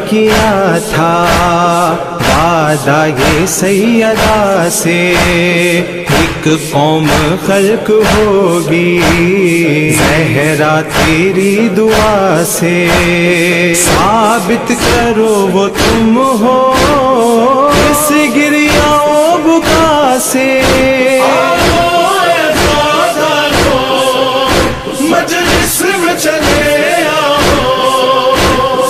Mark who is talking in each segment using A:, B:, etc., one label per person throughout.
A: کیا تھا وعدہ یہ سیدہ سے، ایک قوم خلق ہوگی زہرا تیری دعا سے، ثابت کرو وہ تم ہو اس گریہ و بکا سے۔ مجلس میں چلے آؤ،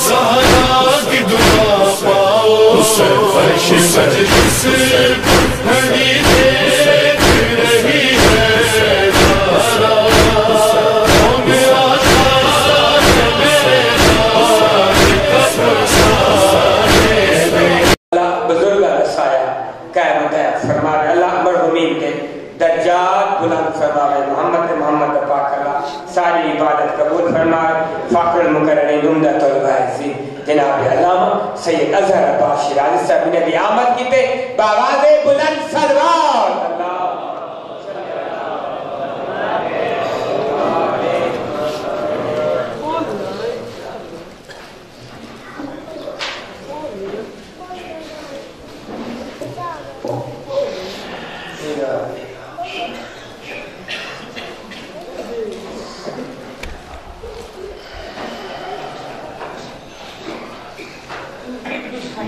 A: زہرا کی دعا پاؤ، فرش مجلس بڑی دیکھ رہی ہے زہرا،
B: اللہ بزرگ رسایا قیامت فرما رہے، اللہ مرحومین کے درجات بلند فرما رہے، محمد پاک اللہ ساری عبادت قبول فرما رہے۔ فاخر المقررین عمدۃ الواعظین جناب علامہ سید اظہر عباس شیرازی صاحب نے بھی آمد کی تھے بآواز بلند سلوات اللہ۔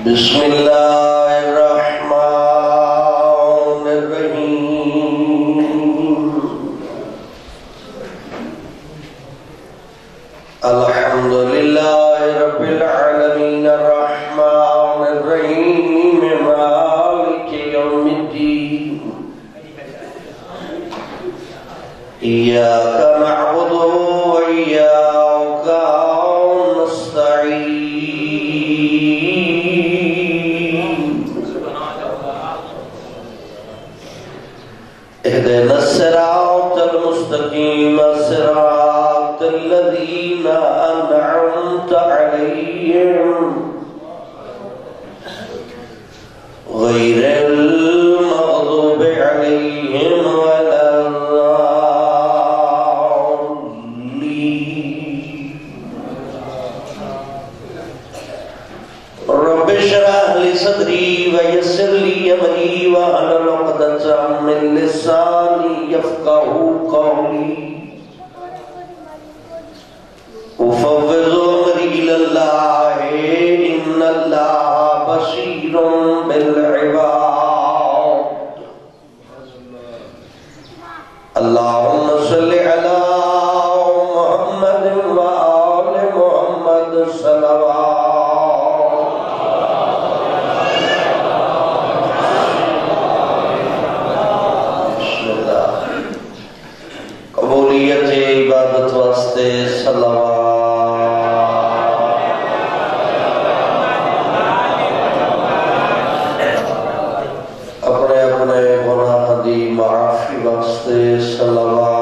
C: بسم اللہ الرحمن الرحیم، الحمد للہ رب العالمین الرحمن الرحیم مالک یوم الدین، ایاک نعبد و ایاک نستعین، اهدنا الصراط المستقيم صراط الذين أنعمت عليهم غير المغضوب عليهم ولا الضالين، رب اشرح لي صدري ويسر لي أمري واحلل عقدة من لساني يفقهوا قولي، أفوض أمري إلى الله إن الله بصير بالعباد، اللهم صل على محمد وآل محمد صلوات۔ قبولیت عبادت واسطے صلوات، اپنے اپنے گناہ دی معافی واسطے صلوات،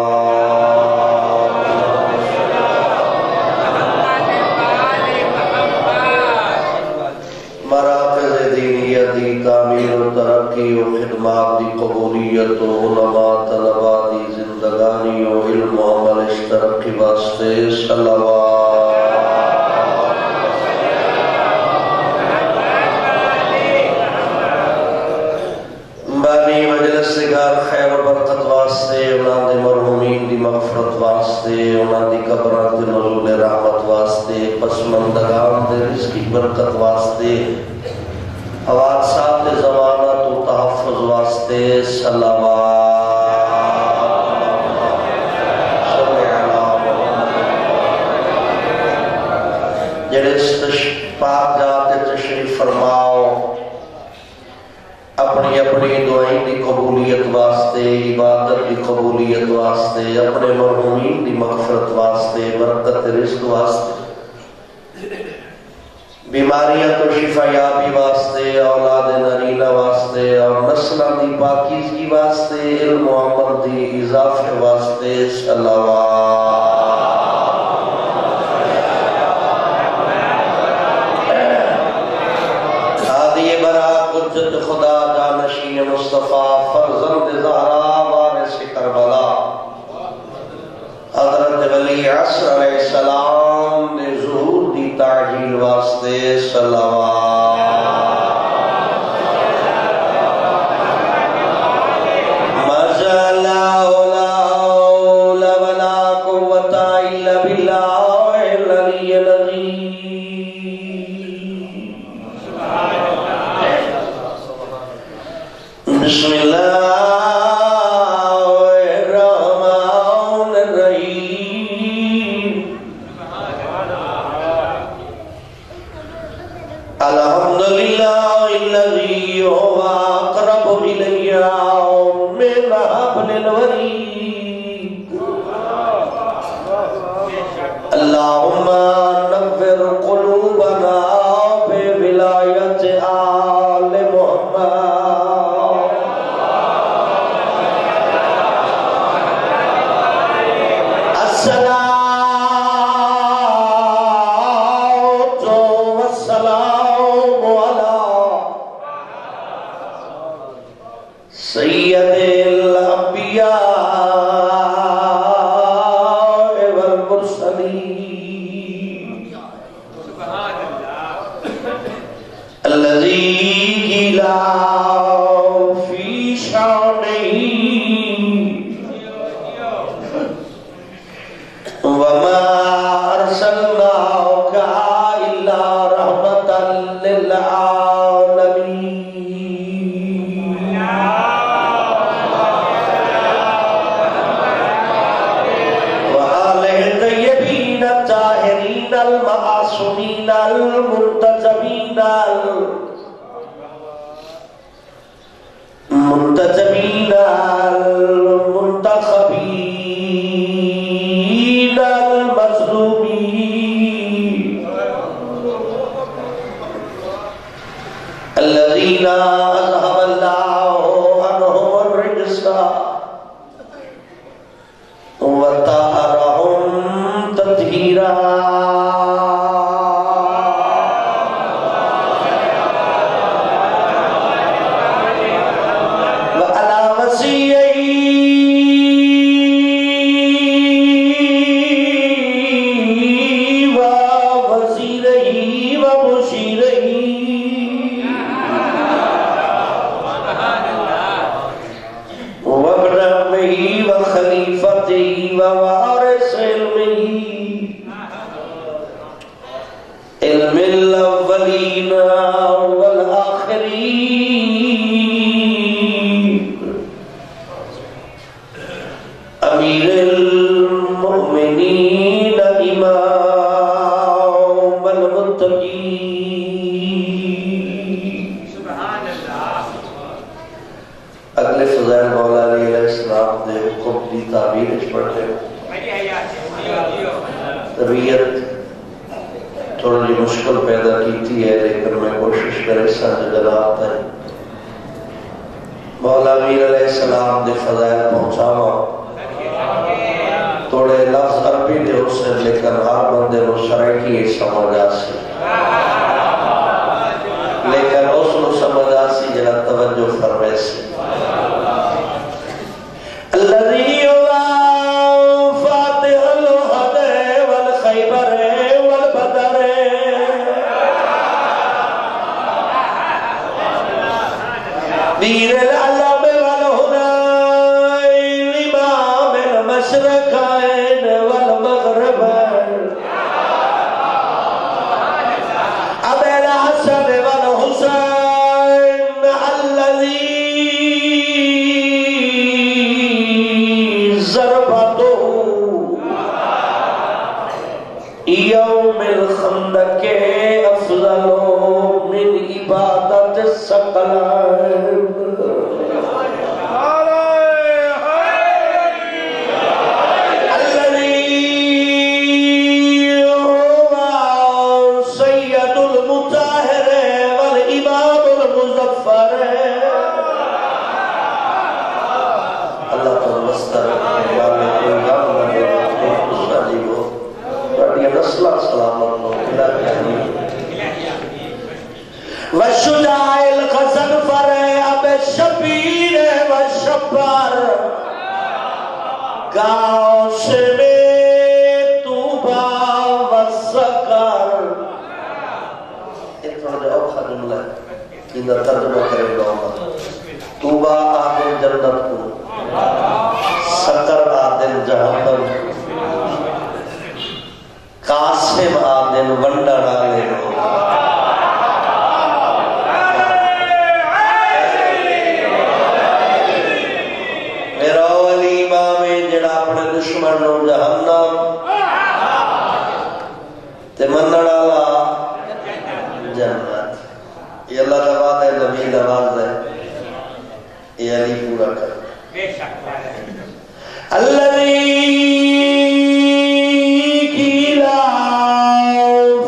C: مراکز دینیہ دی تعمیر و ترقی و خدمات دی قبولیت و علماء طلباء دی زندگانی و علم و عمل اشترقی واسطے صلوات۔ بانی مجلس گھر خیر و برکت واسطے، انہاں دے مرحومین دی مغفرت واسطے، انہاں دی قبراں تے نزول رحمت واسطے، پسماندگان دے رزق کی برکت واسطے، حوادثات ضمانت و تحفظ واسطے صلوات۔ جڑے پاک جاتے تشریف فرماؤ، اپنی اپنی دعائیں دی قبولیت واسطے، عبادت دی قبولیت واسطے، اپنے مرحومین دی مغفرت واسطے، برکت رزق واسطے، بیماریاں تو شفا یابی واسطے، اولاد نرینہ واسطے، اور نسلہ دی پاکیزگی واسطے، علم و عمل دی اضافے واسطے صلوات۔ حجت خدا جانشین مصطفیٰ فرزند زہرا وارث کربلا حضرت ولی عصر علیہ السلام نے ظہور دی تعجیل واسطے صلوات بسم اللہ الرحمن الرحیم الحمدللہ الذی هو اقرب الی من حبل الورید اللہم نور قلوبنا بولایت آل محمد منتجبین المنتخبین المظلومین الذین اذهب اللہ عنہم الرجس وطہرہم تطہیرا
D: گاؤں سے میں تو با وسکر
C: ان ترجمہ کرے گا توبہ آدل جنت کو سکر آدل جہنم قاسم آدل ونڈر آدل میرا ولی امام جڑا اپنے دشمن نو جہنم تے منڑالا جنت یہ اللہ کا وعدہ ہے نبی کا وعدہ ہے یہ علی پورا کر الذی قیلا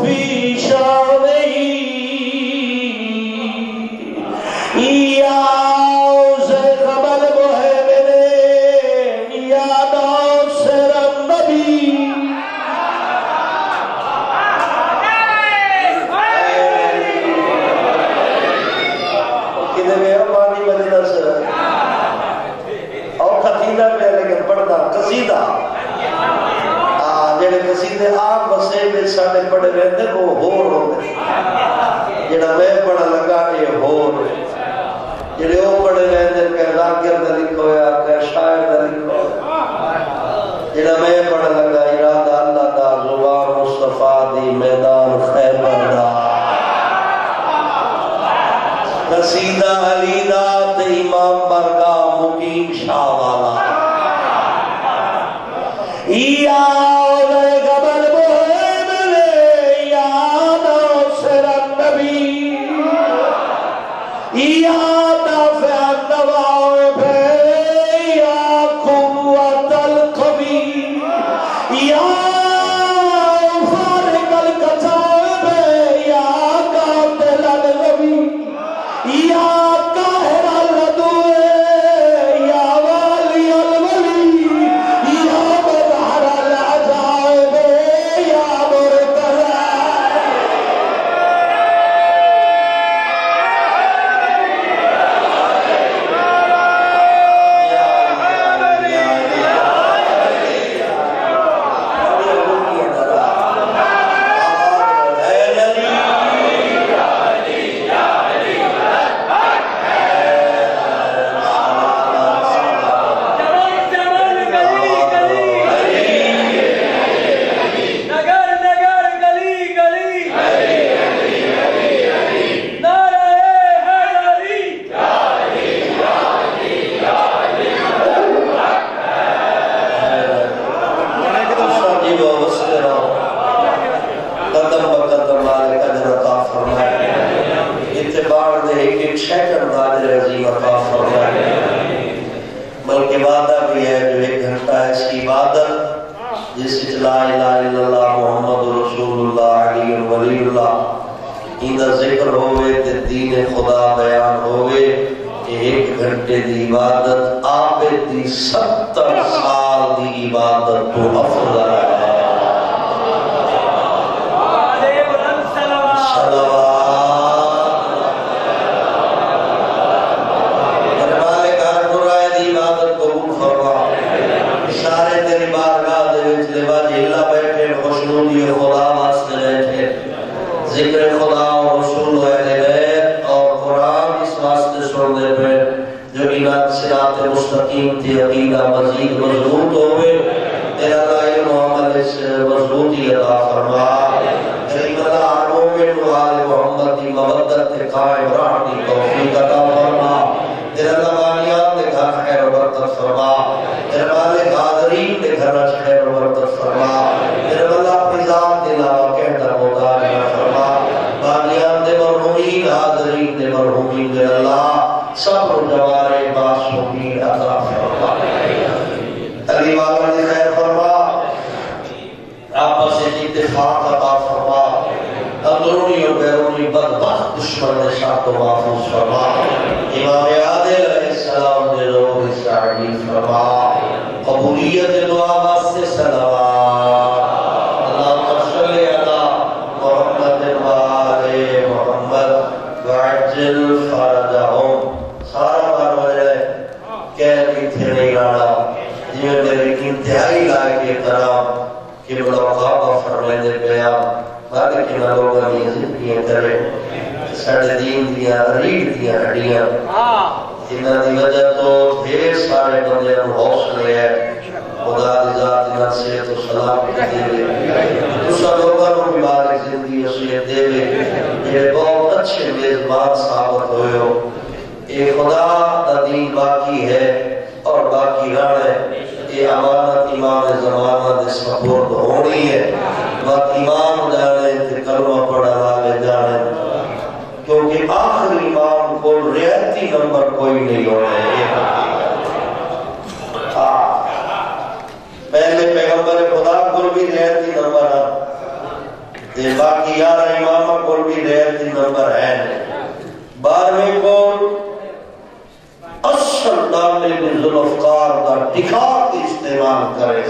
C: فی شعبی یا سے قبل محمد یا ناصر النبی قصیدہ جڑے قصیدے آپ بسے میں ساڑھے پڑھے رہتے وہ ہور ہوتے جڑا میں پڑھا لگا یہ ہور جڑے وہ پڑھے رہتے کہ راگر نہ لکھو یا کہ شاعر نہ لکھو جڑا میں پڑھا لگا ارادہ اللہ دا زبان مصطفیٰ دی میدان خیبر دا قصیدہ علی دا امام برگاہ مقیم شاہ والا یا قبل محمد یا ناصر النبی یا دافع النوائب یا قوت القوی یا فارق الکتائب یا قاتل الغوی یا قاہر العدو یا والی الولی یا مظہر العجائب یا مرتضی بلکہ وعدہ بھی ہے جو ایک گھنٹہ ہے اس کی عبادت جس سے لا الہ الا اللہ محمد رسول اللہ علی ولی اللہ اندر ذکر ہوئے تے دین خدا بیان ہوئے کہ ایک گھنٹے دی عبادت آپ دی 70 سال دی عبادت تو افضل ہے ذکر خدا اور رسول اہل بیت اور قرآن اس واسطے سننے پہ جو انات صراط مستقیم تھی عقیدہ مزید مضبوط ہوئے تیرا علم و عمل اس مضبوطی عطا فرما کریم اللہ عالم آل محمد کی مودت قائم رہنی توفیق عطا فرما تیرا لبانیات نے گھر خیر و برکت فرما تیرا مالک حاضرین نے گھر خیر و برکت فرما تیرا اللہ اپنی ذات دلاوہ کہتا مودا نہ فرما باقیان دے مرحومین حاضرین دے مرحومین دے اللہ صبر جوارے معصومین عطا فرما علی والا نے خیر فرما آپس سے اتفاق عطا فرما اندرونی و بیرونی بدبخت دشمن نے شاہد و محفوظ فرما امام عادل علیہ السلام نے روح سعیدی فرما قبولیت دعا واسطے صلوات اللہم صلی علی محمد وآل محمد وعجل فرجہم سارا بار وجہ کہہ تھے نہیں رانا جیوے میرے انتہائی لائق احترام کہ بڑا خوابہ فرمائے دے پیام مالک نہ لوگا نہیں زندگی کرے ساڑھے دین دیا ریڑھ دیا ہڈیاں انہاں دی وجہ تو ڈھیر سارے بندے کو حوصلے ہے خدا دی ذات انہاں سے تو سلام دے دوسرا لوگوں کو مبارک زندگی وصیت دے یہ بہت اچھے میزبان ثابت ہوئے ہو یہ خدا دا دین باقی ہے اور باقی رہنا ہے یہ امانت امام زمانہ دے سپورٹ ہونی ہے وقت امام جانے تے کلمہ پڑھا والے جانے کیونکہ آخری امام کو رعایتی نمبر کوئی نہیں ہونا ہے پہلے پیغمبر خدا کو بھی رعایتی نمبر ہے باقی 11 امامہ کو بھی رعایتی نمبر ہے 12ویں کو اصل طالب ذوالفقار کا ٹکا کے استعمال کرے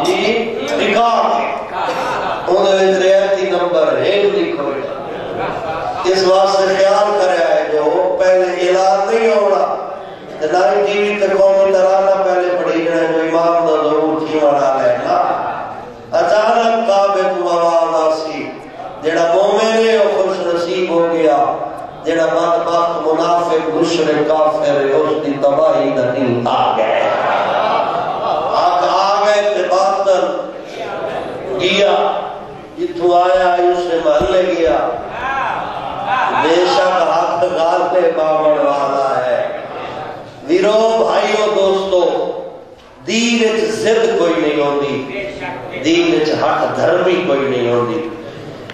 C: جی ٹکا کے انہیں رعایتی نمبر ہے لکھو اس واسطے خیال کرے ہے جو پہلے اعلان نہیں ہونا نائی ٹی وی تے قومی ترانہ پہلے پڑھی جائے جو امام دا ضرور کھیوانا لینا اچانک کعبے کو آواز آسی جڑا مومن ہے وہ خوش نصیب ہو گیا جڑا بدبخت منافق مشرک کافر ہے اس دی تباہی دا دن آ گئے آ گئے تے باطل گیا جتوں آیا اس سے محلے گیا بے شک حق غالب بابڑ والا ہے ویرو بھائیو دوستو دین اچھ زد کوئی نہیں ہوندی دین اچھ حق دھرمی کوئی نہیں ہوندی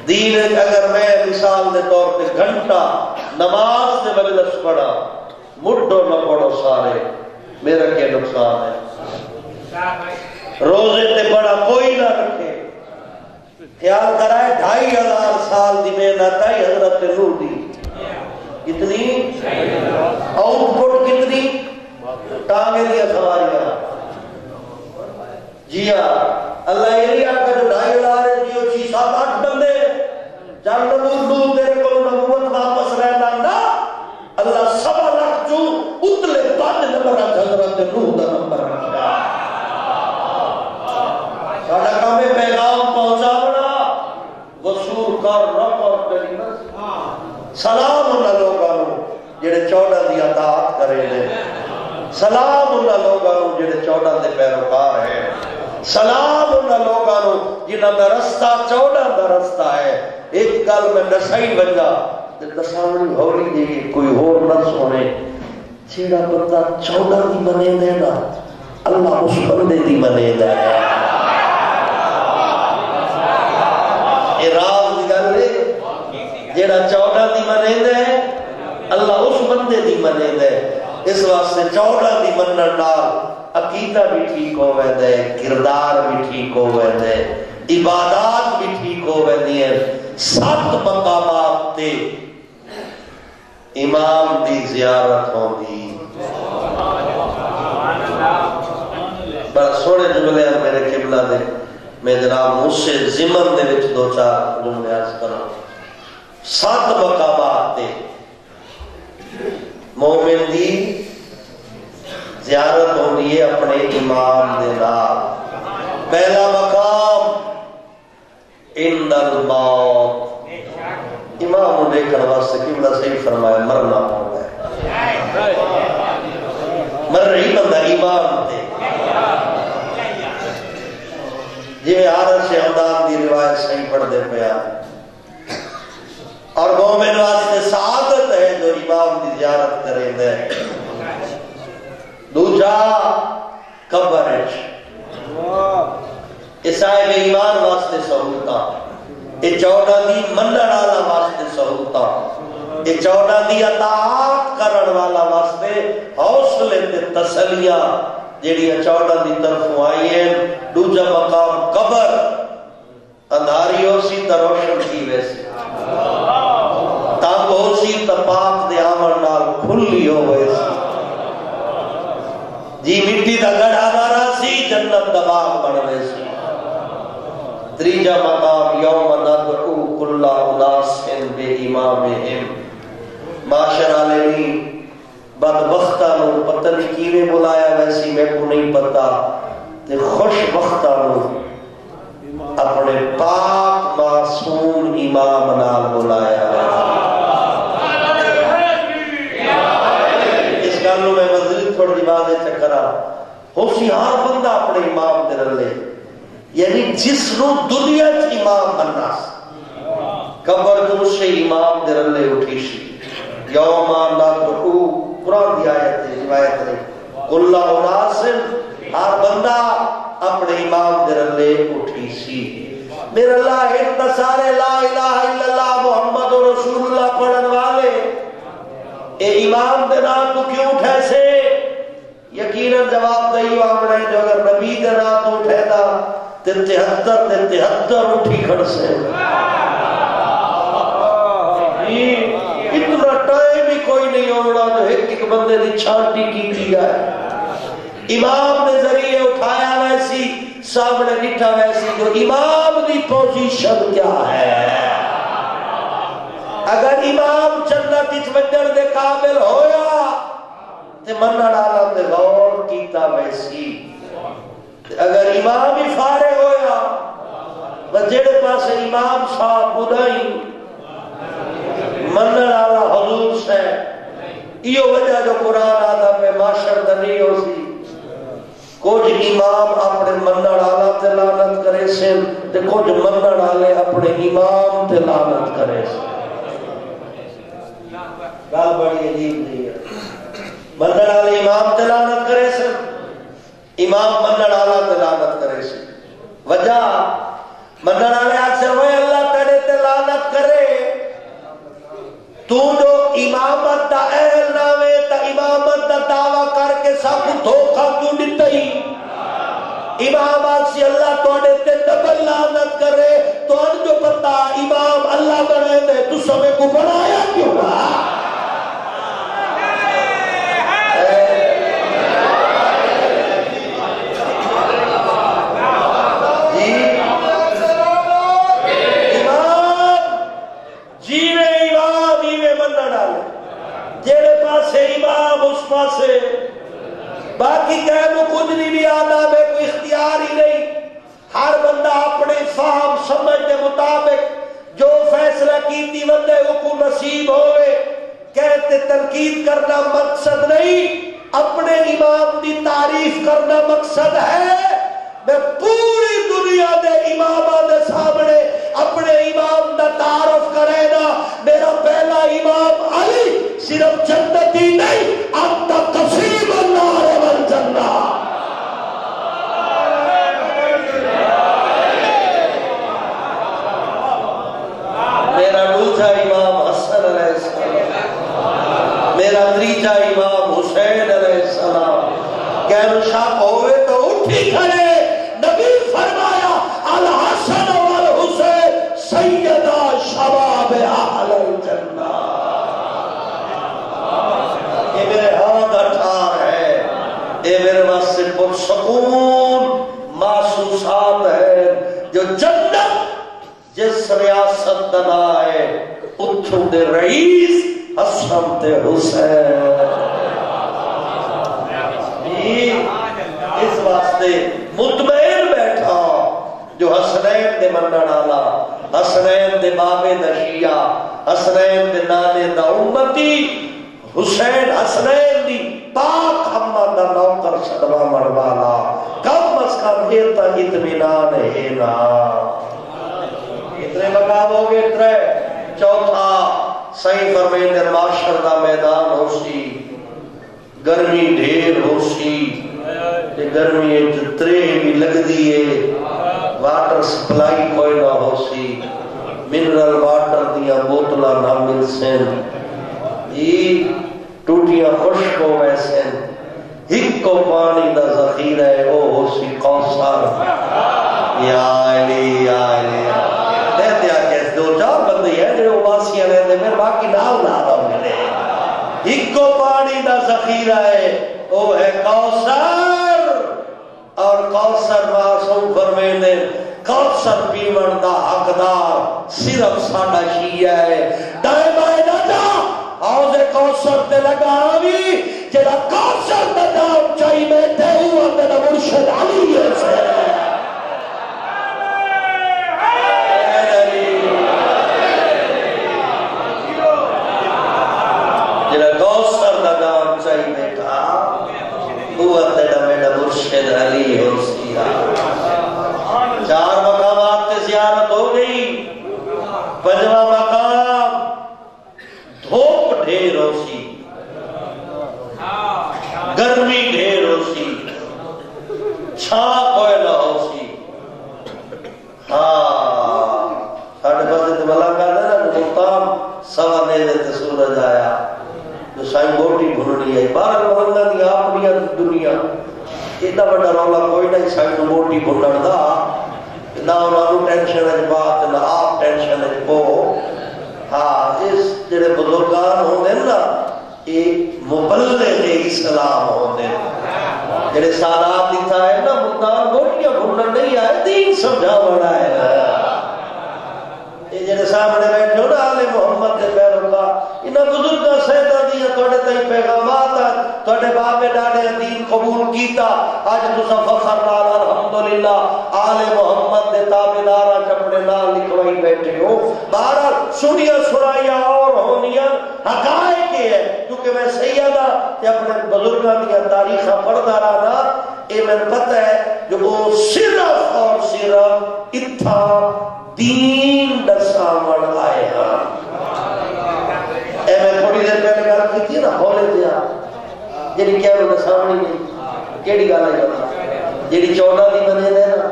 C: دین اچھ اگر میں مثال دے طور پہ گھنٹہ نماز دے مجلس پڑھا مڈو نہ پڑھو سارے میرا کیا نقصان ہے روزے تے پڑھا کوئی نہ رکھے خیال کرائے 2500 سال دی محنت آئی حضرت نور دی کتنی آؤٹ پٹ کتنی ٹانگے دیا سواریاں جی ہاں اللہ یہ نہیں آکا جو 2500 دیو 6-7-8 بندے جان نبوت تیرے کو نبوت واپس رہنا نا اللہ 7 لاکھ جو اتلے 5 نمبر حضرت نور دا نمبر رکھا ساڑھا کامے پیغام پہنچا بڑا وصول کر رب اور کلمت سلام انہا لوگانو جڑے 14 دی اطاعت کرے لے سلام انہا لوگانو جڑے 14 دے پیروکار ہیں سلام انہا لوگانو جنہاں دا رستہ 14 دا رستہ ہے ایک گل میں نسائی بنجا دسامنی ہولی دی کوئی اور نفس ہونے چیڑا بندہ 14 دی بنے دے نا اللہ اس بندے دی بنے دے راز دی گل ہے جیڑا 14 دی منے دے اللہ اس بندے دی منے دے اس واسطے 14 دی منن نال عقیدہ بھی ٹھیک ہو ویندے کردار بھی ٹھیک ہو ویندے عبادات بھی ٹھیک ہو ویندی ہیں 7 مقامات تے امام دی زیارت ہوندی بڑا سونے جملے ہیں میرے قبلہ دے میں جناب مجھ سے زمن دے وچ 2-4 جملے عرض کروں 7 مقامات تے مومن دی زیارت ہونی ہے اپنے امام دے نال پہلا مقام عند الموت امام نے دیکھنے واسطے قبلہ صحیح فرمایا مرنا ہوگا مر رہی بندہ امام تے یہ عارض سے امداد دی روایت صحیح پڑھ دے پیا اور مومن واسطے سعادت ہے جو امام دی زیارت کریں دے دوجا قبر صاحب ایمان واسطے سہولتاں یہ 14 دی منن والا واسطے سہولتاں یہ 14 دی اطاعت کرن والا واسطے حوصلے تے تسلیاں جیڑیاں 14 دی طرفوں آئی ہیں دوجا مقام قبر اندھاری ہو سی تا روشن کی ویسی تاک ہو سی تا پاک دے آمن نال کھلی ہو ویسی جی مٹی دا گڑھا دارا سی جنت دا باغ بڑھ ویسی تریجا مقام یوم ندعو کل اناس بے امامہم معاشر عالمین بدبختہ نو پتہ نہیں کیویں بلایا ویسی میں کو نہیں پتا تے خوش بختہ نو اپنے پاک معصوم امام نال بلایا اس گل میں مزید تھوڑی واضح چکرا ہوشیار بندہ اپنے امام دے رلے یعنی جس نو دنیا چ امام بننا قبر تو سے امام دے رلے اٹھی سی یوم ندعو قرآن کی آیت ہے روایت ہے کل اناس ہر بندہ اپنے امام دے رلے اٹھی سی میرے اللہ ان سارے لا الہ الا اللہ محمد رسول اللہ پڑھن والے اے امام دے نام تو کیوں اٹھے سے یقیناً جواب دئی آمنے جو اگر نبی دے نام تو اٹھے دا 73 اٹھی کھڑ سے اتنا ٹائم ہی کوئی نہیں ہونا جو ایک بندے دی چھانٹی کی دیا ہے امام نے ذریعے اٹھایا ویسی سامنے نٹھا ویسی جو امام دی پوزیشن کیا ہے اگر امام جنت اس وجن دے قابل ہویا تے منہ ڈالا تے غور کیتا ویسی اگر امام ہی فارغ ہویا جڑے پاس امام صاحب بدائی منہ ڈالا حضور سے یہ وجہ جو قرآن آدھا پہ معاشر دنی ہو سی کچھ امام اپنے منہ ڈالا تے لعنت کرے سے تے کچھ منہ ڈالے اپنے امام تے لعنت کرے سے گال بڑی عجیب نہیں ہے منہ ڈالے امام تے لعنت کرے سے امام منہ ڈالا تے لعنت کرے سے وجہ منہ ڈالے آج سے وہ اللہ تیرے تے لعنت کرے تو جو امامت دا اہل ناوے تا امامت دا دعویٰ کر کے سب دھوکہ کیوں دیتا ہی امامات سے اللہ توڑے تے ڈبل لعنت کرے تو ان جو پتا امام اللہ بنے دے تو سمیں کو بنایا کیوں سے باقی کہنے کچھ نہیں بھی آدھا میں کوئی اختیار ہی نہیں ہر بندہ اپنے فہم سمجھ کے مطابق جو فیصلہ کیتی بندے کو نصیب ہوئے کہتے تنقید کرنا مقصد نہیں اپنے امام دی تعریف کرنا مقصد ہے میں پوری دنیا دے امامہ دے سامنے اپنے امام دا تعارف کرے نا میرا پہلا امام علی صرف جنتی نہیں اب تک قصیب النار والجنہ میرا دوسرا امام حسن علیہ السلام میرا تیسرا امام حسین علیہ السلام کہنا شاپ ہوئے تو اٹھی کھڑے نبی فرمایا الحسن والحسین سیدہ شباب اہل الجنہ یہ میرے ہاتھ اٹھار ہے یہ میرے واسطے پرسکون محسوسات ہے جو جنت جس ریاست دنا ہے اتھو دے رئیس حسن تے حسین اس واسطے مطمئن بیٹھا جو حسنین دے منہ ڈالا حسنین دے بابے دا شیعہ حسنین دے نانے دا امتی حسین حسنین دی پاک ہمہ دا نوکر صدمہ مروالا کم از کم دیتا اطمینان ہے نا اتنے مقام ہو گئے اتنے چوتھا صحیح فرمین در معاشر دا میدان ہو سی گرمی ڈھیر ہو سی گرمی جترے بھی لگ دیئے واٹر سپلائی کوئی نہ ہو سی منرل واٹر دیا بوتلہ نہ مل سین یہ ٹوٹیاں خشک ہو ویسے ہک کو پانی دا ذخیر ہے او ہو سی کوثر یا علی کہتے ہیں کہ دو چار بندے ہیں جو واسیاں رہتے ہیں باقی نال نہ رہا ملے ہک کو پانی دا ذخیر ہے او ہے کوثر اور کوثر معصوم فرمیندے کوثر پیون دا حقدار صرف ساڈا شیعہ ہے ٹائم آئے نہ جا حوض کوثر تے لگا بھی جڑا کوثر دا نام چاہیے بیٹھے ہوا میرا مرشد علی ہے جڑا کوثر دا نام چاہی بیٹھا وہ تیرا میرا مرشد علی حسین 4 مقامات تے زیارت ہو گئی 5واں مقام دھوپ ڈھیر ہو سی گرمی ڈھیر ہو سی چھاں کوئی نہ ہو سی ہاں ساڑھے بندے تو بلا کر دے نا ملتان سوا نیلے تے سورج آیا جو سائیں بوٹی بھننی ہے 12 مہنگا دی اپنی دنیا اتنا بڑا رولا کوئی نہیں سائیں بوٹی بھنن دا نہ انہوں ٹینشن ہے بات نہ آپ ٹینشن ہے پو ہاں اس جڑے بزرگان ہوندے نا ایک مبلغ اسلام ہوندے جڑے سادات دیتا ہے نا ملتان بوٹیاں بھنن نہیں آئے دین سمجھا بڑا ہے یہ جڑے سامنے بیٹھے ہو نا آل محمد دے پیروکار انہاں بزرگاں سیداں دیاں تواڈے تائیں پیغامات تواڈے باپ ڈاڈے دین قبول کیتا اج تساں فخر نال الحمدللہ آل محمد دے تابعداراں اپنے نام لکھوائی بیٹھے ہو بہرحال سنیاں سنائیاں اور ہونیاں حقائق ہے کیونکہ میں سیدہ تے اپنے بزرگاں دی تاریخاں پڑھدا رہا اے میں پتہ ہے جو وہ صرف اور صرف اتھا دین دساون آئے ہاں اے میں تھوڑی دیر پہلے گل کی تھی نا بولے دیا جیڑی کیا وہ دساونی نہیں کیڑی گل ہے جیڑی 14 دی بنے دے نا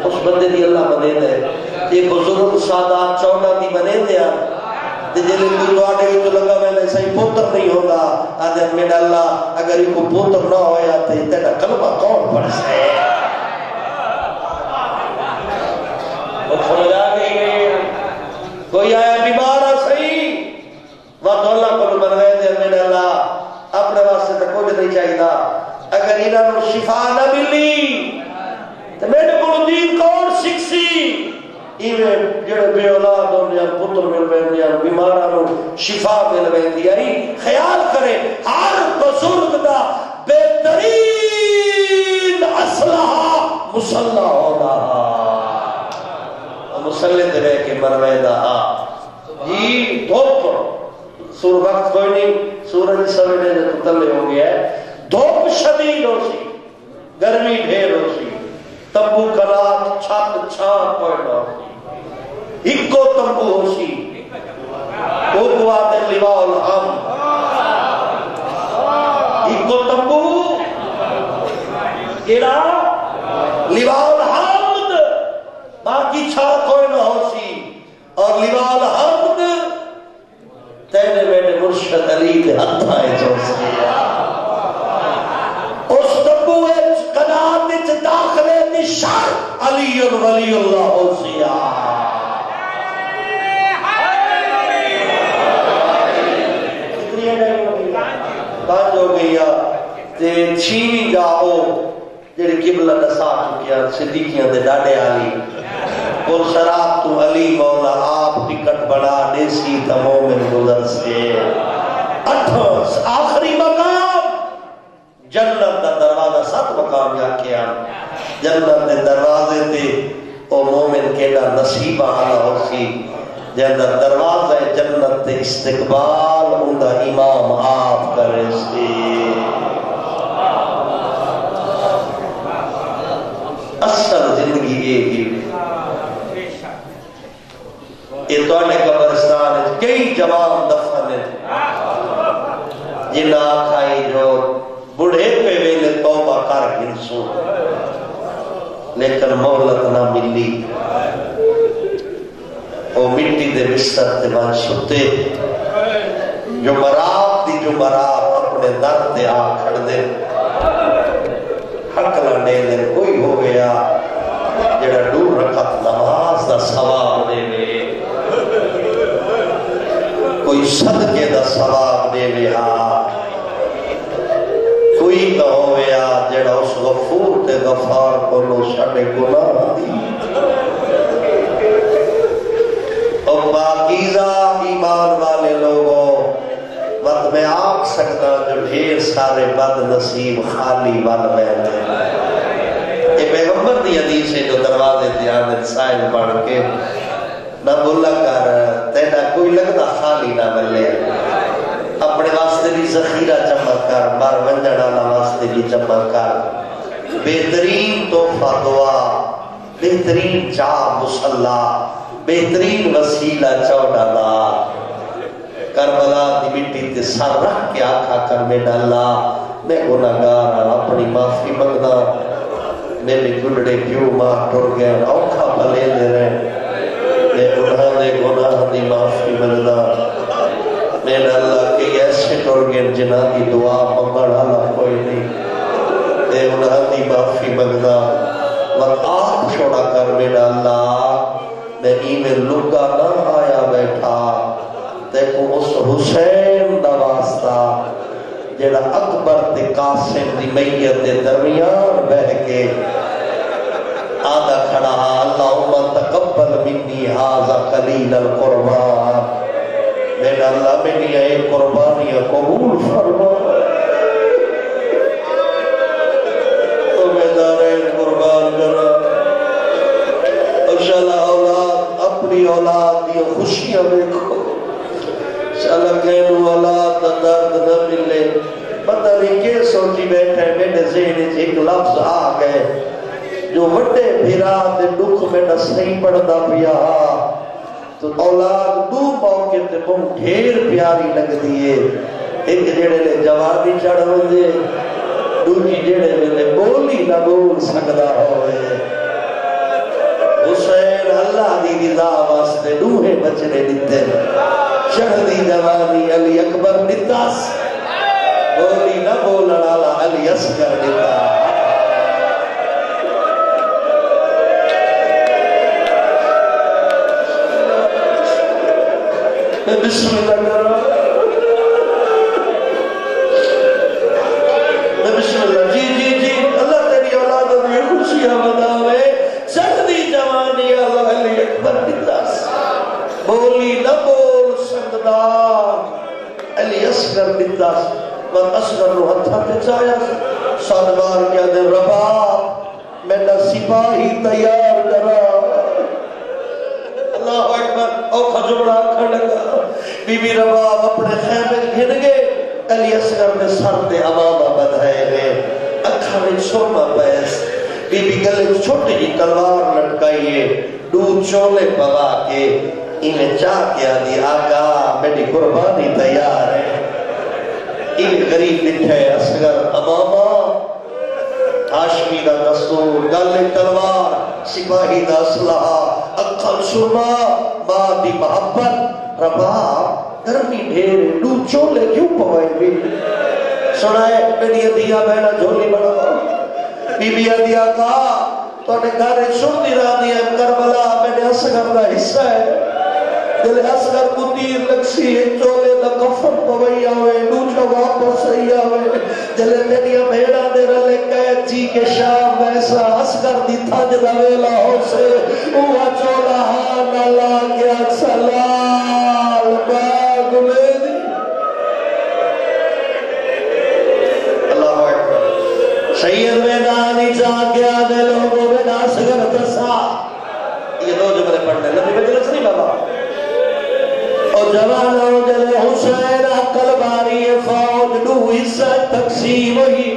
C: اس بندے دی اللہ بنے دے یہ بزرگ سادات 14 دی بنے دیا جلے کوئی تواڈے وچ لگا میں صحیح پوتر نہیں ہوگا آدھے میرا اللہ اگر یہ کوئی پوتر نہ ہویا تے تیرا کلمہ کون پڑھ سے کوئی آیا بیمارا صحیح وقت اللہ کو منوے دے میرے اللہ اپنے واسطے تو کچھ نہیں چاہیے اگر انہوں نے شفا نہ ملی تو میرے کو دین کون سکسی ایویں جڑے بے اولاد ہونے پتر مل رہے بیمارا نو شفا مل رہی خیال کرے ہر بزرگ دا بہترین اسلحہ مسلح ہونا مسلح دے رہے کہ مروے دا جی دھوپ سور وقت کوئی نہیں سورج سویرے جو تلے ہو گیا ہے دھوپ شدید ہو سی گرمی ڈھیر ہو سی تمبو کنات چھت چھان کوئی نہ ہو سی ہکو تمبو ہو سی وہ قوات لواء الحم ہکو تمبو کیڑا لواء الحمد باقی چھت کوئی نہ ہو سی اور لواء الحمد تیرے میرے مرشد علی دے ہتھائے جو سی اس تبو قنات وچ داخلے نشان علی ولی اللہ ہو سی بند ہو گئی تے چھیویں جاؤ جڑی قبلہ دسا چکیا صدیقیاں دے ڈاڈے علی اور شراب تو علی مولا آپ ٹکٹ بنا دیسی تمو میں گزر سے آخری مقام جنت دا دروازہ 7 مقام یا کیا جنت دے دروازے تے او مومن کیڑا نصیب آنا ہو سی جنت دروازہ جنت تے استقبال اندہ امام آپ کرے سی اصل زندگی ایک ہی یہ توڑنے قبرستان ہے کئی جوان دفن ہے جنہ آکھائی جو بڑھے پہ ویلے توبہ کر گنسو لیکن مولت نہ ملی وہ مٹی دے بستر تے بان ستے جو مراب دی جو مراب اپنے در دے آکھڑ دے حق لڑنے دے کوئی ہو گیا جڑا دور رکھت نماز دا ثواب دے وے کوئی صدقے دا ثواب دے وے کوئی نہ ہو گیا جڑا اس غفور تے غفار کو لو شڑے گناہ دی اور باقیزہ ایمان والے لوگوں وقت میں آگ سکتا جو ڈھیر سارے بد نصیب خالی بن بیٹھے یہ پیغمبر دی حدیث ہے جو دروازے دیانے سائل پڑھ کے نہ بھولا کر تینا کوئی لگتا خالی نہ ملے اپنے ذخیرہ جمع کر، مر ونجن والا واسطے بھی جمع کر، بہترین تحفہ دعا، بہترین چاہ مصلا، بہترین وسیلہ چوڑالا، کربلا دی مٹی تے سر رکھ کے آکھا کر میرا اللہ میں گناہگار ہاں، اپنی معافی منگنا، میرے گنڈے کیوں ماں ٹر گئے، اوکھا پلے دے رہے، میں گناہ دی معافی منگنا، میرا اللہ کہ ایسے ٹر گئے جنہ دی دعا منگڑ اللہ کوئی نہیں، میں گناہ دی معافی منگنا، وقت آپ چھوڑا کر میرا اللہ، میں ایمیں لگا نہ آیا بیٹھا، دیکھو اس حسین دا واسطہ جیڑا اکبر تے قاسم دی میت دے درمیان بہ کے آدھا کھڑا اللہم تقبل منی ھذا قلیل القربان، میرا اللہ میری یہ قربانیاں قبول فرما، تو میں دارین قربان کرا، انشاءاللہ اولاد اپنی اولاد دی خوشیاں دیکھو، انشاءاللہ کہنو اولاد دا درد نہ ملے، پتہ نہیں کہ سوچی بیٹھے میرے ذہن ایک لفظ آ گئے جو وڈے بھیرا دے دکھ میں نسنہیں پڑھدا پیا، تو اولاد دو موقع تے بہت ڈھیر پیاری لگ دیئے، ایک جڑے لے جوانی چڑھ ہوئے، دوجی جڑے لے بولی نہ بول سکدا ہوئے، حسین اللہ دی رضا واسطے دوہے بچنے دیتے، چڑھ دی جوانی علی اکبر نتاس، بولی نہ بولنا علی اصغر نتاس، میں بسم اللہ کر رہا میں بسم اللہ جی اللہ تیری اولاد میں خوشیاں بناوے، چڑھ دی جوانی علی اکبر نتاس، بولی نہ بول سکدا علی اصغر نتاس، وقت اصغر رو ہتھا تے چایا سادوار کیا دے ربا میرا سپاہی تیار کرا، اللہ اکبر اوکھا جبڑا کھڑ لگا، بی بی رباب اپنے خیمے گھن گئے، علی اصغر نے سر دے امامہ بدھائے گئے، اکھا میں سرما پیس، بی بی گلے چھوٹی جی تلوار لٹکائیے، دودھ چولے پوا کے انہیں چاہ کیا دی آقا میری قربانی تیار ہے، انہیں غریب بٹھے اصغر امامہ، ہاشمی دا دستور، گلے تلوار، سپاہی دا اسلحہ، اکھل سرما، ماں دی محبت، رباب گرمی ڈھیر دودھ چولے کیوں پوائے بھی سنائے میری دیا بہنا جھولی بنا، بی بی دیا کہا تو انہیں گھارے سن دی را دیا کربلا میرے اصغر دا حصہ ہے، دل اصغر کو تیر لکسی چولے دا کفن پوئی آوے، دوچہ واپس ای آوے، جلے تیریا بھیڑا دے رلے قید جی کے شام ویسا اصغر دی تھج دا ویلا ہو سے اوہ چولا ہاں نالا کیا سلال باغ میں دی، اللہ اکبر، سید میدانی جا گیا دے لوگوں میں اصغر تسا، یہ دو جملے پڑھنے لبی مجلس نہیں بابا، اور جوانوں جلے حسین عقل باری فوج دو حصہ تقسیم ہوئی،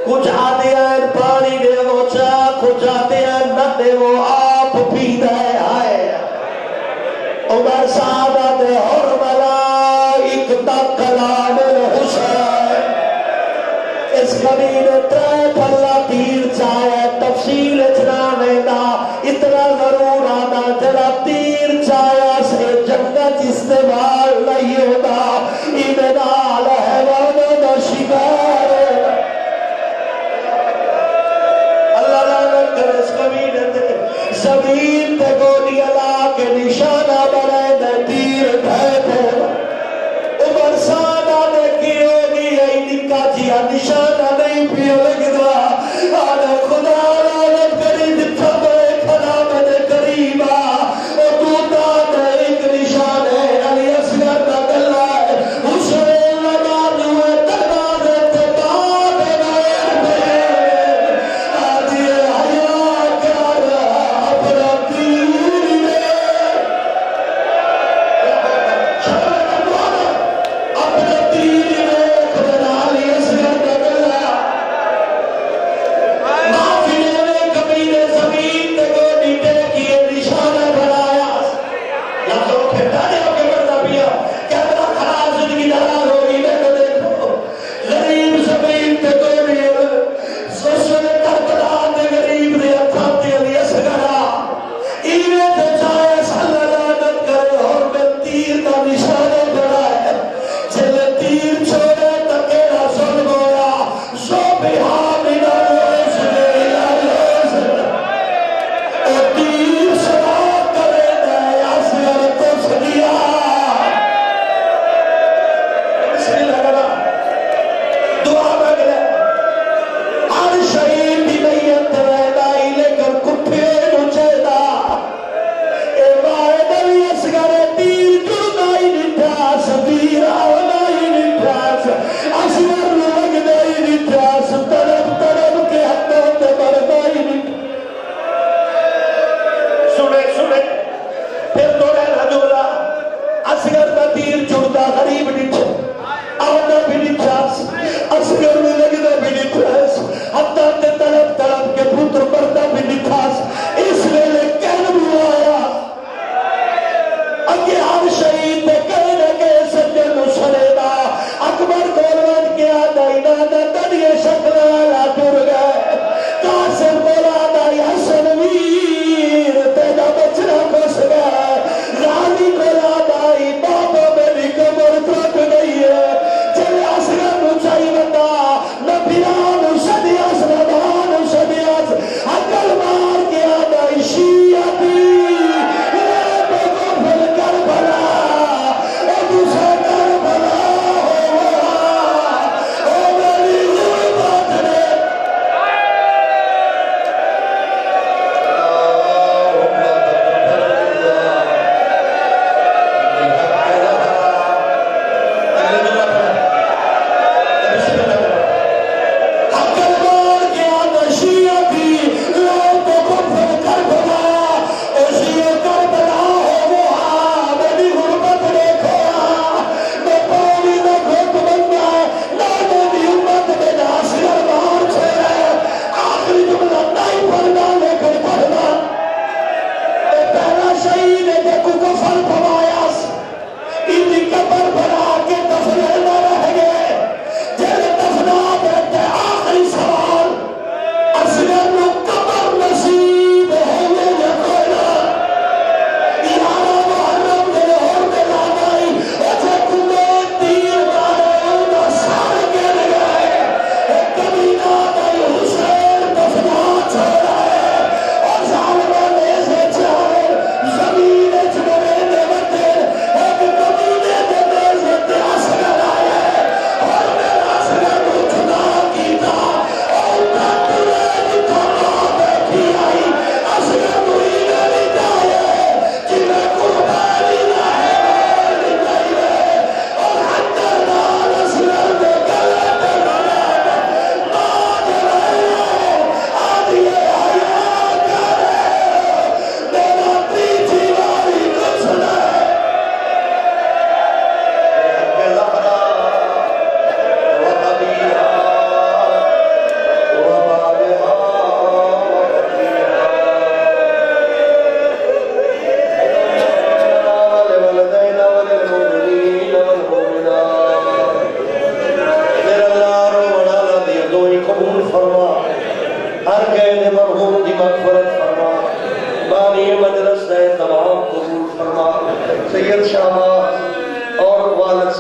C: کچھ آتے ہیں پانی دے وہ چاہ، کچھ آتے ہیں نہ دے وہ آپ پیدا ہے آئے، عمر سعادت حرملا ایک تکلان حسین، اس قبیل ترے پھلا تیر چاہے تفصیل اچنانے دا اتنا ضرور آنا جلا تیر چاہے سے جنت استعمال نہیں ہوتا، ایمنال ہے ورنہ دا شکار ہے، اللہ رحمت کر اس قبیل دے زمین تے گولی اللہ کے نشانہ بڑھے دے تیر دھائے پہ، عمر سادہ نے کی ہوگی ای نکا جیا نشانہ نہیں پیو لگ دعا،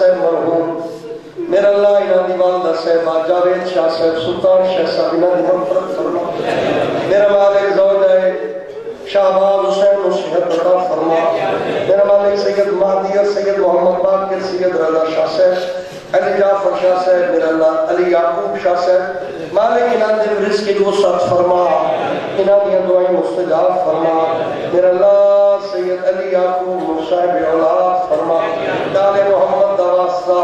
D: صاحب مرحوم میرا اللہ انہاں دی والدہ صاحبہ جاوید شاہ صاحب سلطان شاہ صاحب انہاں دی مغفرت فرما میرا مالک زوجہ شہباز حسین و صحت عطا فرما میرا مالک سید مہدی سید محمد باقر سید رضا شاہ صاحب علی جعفر شاہ صاحب میرا اللہ علی یعقوب شاہ صاحب مالک انہاں دے رزق کی وسعت فرما انہاں دی دعائیں مستجاب فرما میرا اللہ سید علی یعقوب صاحب اولاد فرما دال محمد دا واسطہ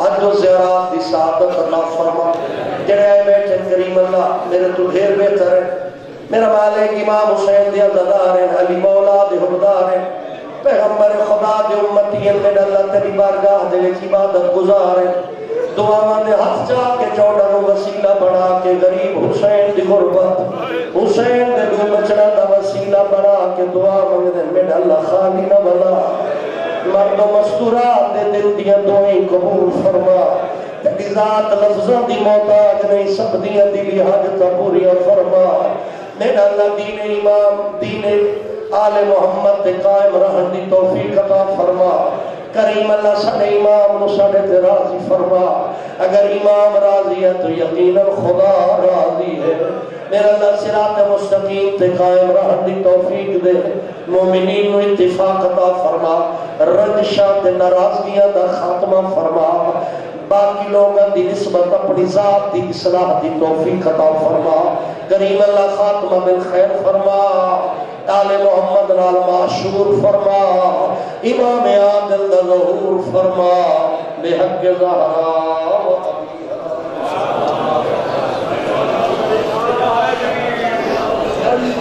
D: حج و زیارات دی سعادت عطا فرما جڑے آئے بیٹھے کریم اللہ میرے تو ڈھیر بہتر ہے میرا مالک امام حسین دیا زدار ہیں علی مولا دے حبدار ہیں پیغمبر خدا دے امتی ہیں میرا اللہ تیری بارگاہ دے وچ عبادت گزار ہیں دعاواں دے ہاتھ چاہ کے چوڑا نو وسیلہ بنا کے غریب حسین دی غربت حسین دے دو بچڑا دا وسیلہ بنا کے دعا منگ دے میرا اللہ خالی نہ بنا مرد و مستورات دے دل دیا دعائیں قبول فرما تیری ذات لفظوں دی محتاج نہیں سب دیا دلی حاجت پوریا فرما میرا اللہ دین امام دین آل محمد دے قائم رہن دی توفیق عطا فرما کریم اللہ سنے امام نو سنے تے راضی فرما اگر امام راضی ہے تو یقینا خدا راضی ہے میرا اللہ صراط مستقیم تے قائم رہن دی توفیق دے مومنین نو اتفاق عطا فرما رنجشاں تے ناراضگیاں دا خاتمہ فرما باقی لوگاں دی نسبت اپنی ذات دی اصلاح دی توفیق عطا فرما کریم اللہ خاتمہ بالخیر فرما آل محمد نال معشور فرما امام عادل دا ظہور فرما بحق زہرا و ابیہا